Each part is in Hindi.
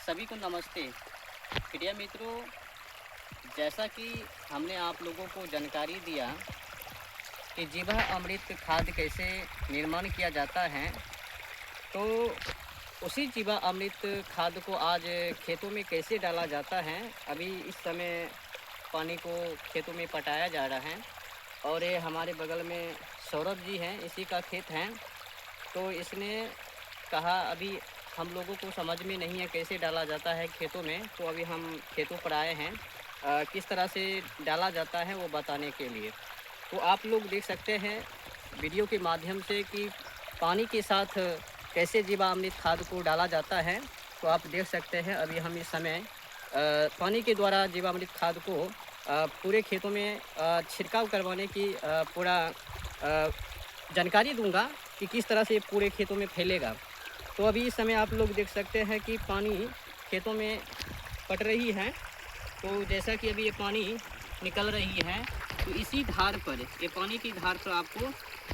सभी को नमस्ते। प्रिय मित्रों, जैसा कि हमने आप लोगों को जानकारी दिया कि जीवा अमृत खाद कैसे निर्माण किया जाता है, तो उसी जीवा अमृत खाद को आज खेतों में कैसे डाला जाता है। अभी इस समय पानी को खेतों में पटाया जा रहा है और ये हमारे बगल में सौरभ जी हैं, इसी का खेत है। तो इसने कहा अभी हम लोगों को समझ में नहीं है कैसे डाला जाता है खेतों में, तो अभी हम खेतों पर आए हैं किस तरह से डाला जाता है वो बताने के लिए। तो आप लोग देख सकते हैं वीडियो के माध्यम से कि पानी के साथ कैसे जीवामृत खाद को डाला जाता है। तो आप देख सकते हैं अभी हम इस समय पानी के द्वारा जीवामृत खाद को पूरे खेतों में छिड़काव करवाने की पूरा जानकारी दूंगा कि किस तरह से पूरे खेतों में फैलेगा। तो अभी इस समय आप लोग देख सकते हैं कि पानी खेतों में पट रही है। तो जैसा कि अभी ये पानी निकल रही है, तो इसी धार पर, ये पानी की धार पर आपको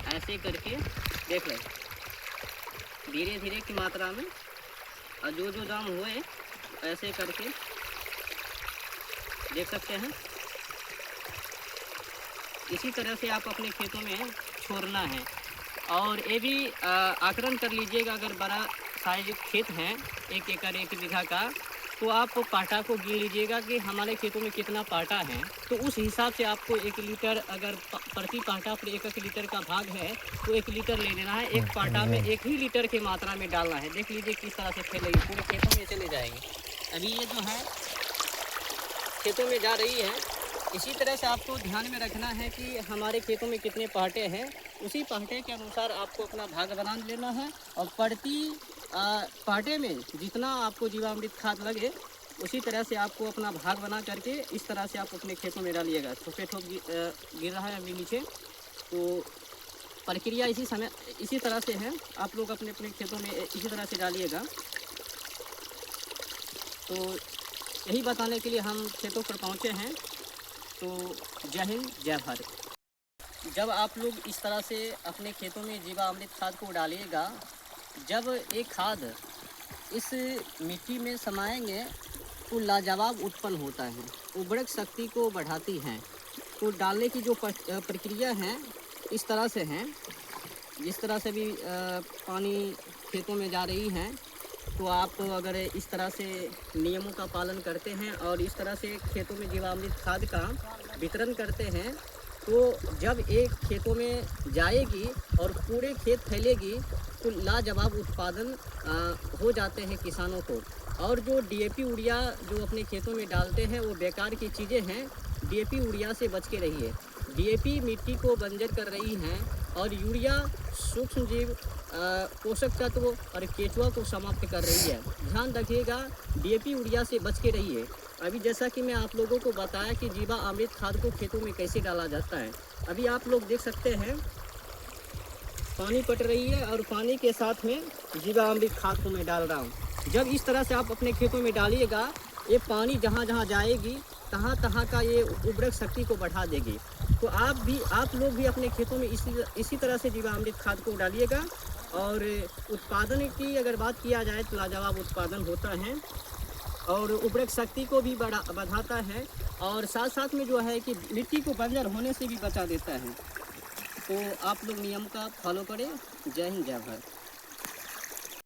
ऐसे करके देख लें, धीरे धीरे की मात्रा में और जो जो दाम हुए ऐसे करके देख सकते हैं। इसी तरह से आप अपने खेतों में छोड़ना है। और ये भी आकलन कर लीजिएगा, अगर बड़ा साइज खेत है 1 एकड़ 1 बीघा का, तो आप पाटा को गिन लीजिएगा कि हमारे खेतों में कितना पाटा है। तो उस हिसाब से आपको 1 लीटर, अगर प्रति पाटा पर 1 लीटर का भाग है तो 1 लीटर ले लेना है। एक पाटा में 1 ही लीटर की मात्रा में डालना है। देख लीजिए किस तरह से फैलेगी, पूरे खेतों में चले जाएंगे। अभी ये जो है खेतों में जा रही है। इसी तरह से आपको ध्यान में रखना है कि हमारे खेतों में कितने पाटे हैं, उसी पाटे के अनुसार आपको अपना भाग बना लेना है। और प्रति पाटे में जितना आपको जीवामृत खाद लगे, उसी तरह से आपको अपना भाग बना करके इस तरह से आप अपने खेतों में डालिएगा। ठोके ठोक गिर रहा है अभी नीचे। तो प्रक्रिया इसी तरह से है। आप लोग अपने अपने खेतों में इसी तरह से डालिएगा। तो यही बताने के लिए हम खेतों पर पहुँचे हैं। तो जय हिंद, जय भारत। जब आप लोग इस तरह से अपने खेतों में जीवामृत खाद को डालिएगा, जब एक खाद इस मिट्टी में समाएंगे तो लाजवाब उत्पन्न होता है, उर्वरक शक्ति को बढ़ाती है। तो डालने की जो प्रक्रिया है इस तरह से है। जिस तरह से भी पानी खेतों में जा रही है, तो आप अगर इस तरह से नियमों का पालन करते हैं और इस तरह से खेतों में जीवामृत खाद का वितरण करते हैं, तो जब एक खेतों में जाएगी और पूरे खेत फैलेगी तो लाजवाब उत्पादन हो जाते हैं किसानों को। और जो डीएपी यूरिया जो अपने खेतों में डालते हैं वो बेकार की चीज़ें हैं। डीएपी यूरिया से बच के रहिए। डीएपी मिट्टी को बंजर कर रही है और यूरिया सूक्ष्म जीव, पोषक तत्व और केचुआ को समाप्त कर रही है। ध्यान रखिएगा, डीएपी यूरिया से बच के रहिए। अभी जैसा कि मैं आप लोगों को बताया कि जीवा अमृत खाद को खेतों में कैसे डाला जाता है, अभी आप लोग देख सकते हैं पानी पट रही है और पानी के साथ में जीवा अमृत खाद को मैं डाल रहा हूँ। जब इस तरह से आप अपने खेतों में डालिएगा, ये पानी जहाँ जहाँ जाएगी तहाँ तहाँ का ये उर्वरक शक्ति को बढ़ा देगी। तो आप लोग भी अपने खेतों में इसी तरह से जीवामृत खाद को डालिएगा। और उत्पादन की अगर बात किया जाए तो लाजवाब उत्पादन होता है और उर्वरक शक्ति को भी बढ़ाता है, और साथ साथ में जो है कि मिट्टी को बंजर होने से भी बचा देता है। तो आप लोग नियम का फॉलो करें। जय हिंद, जय भारत।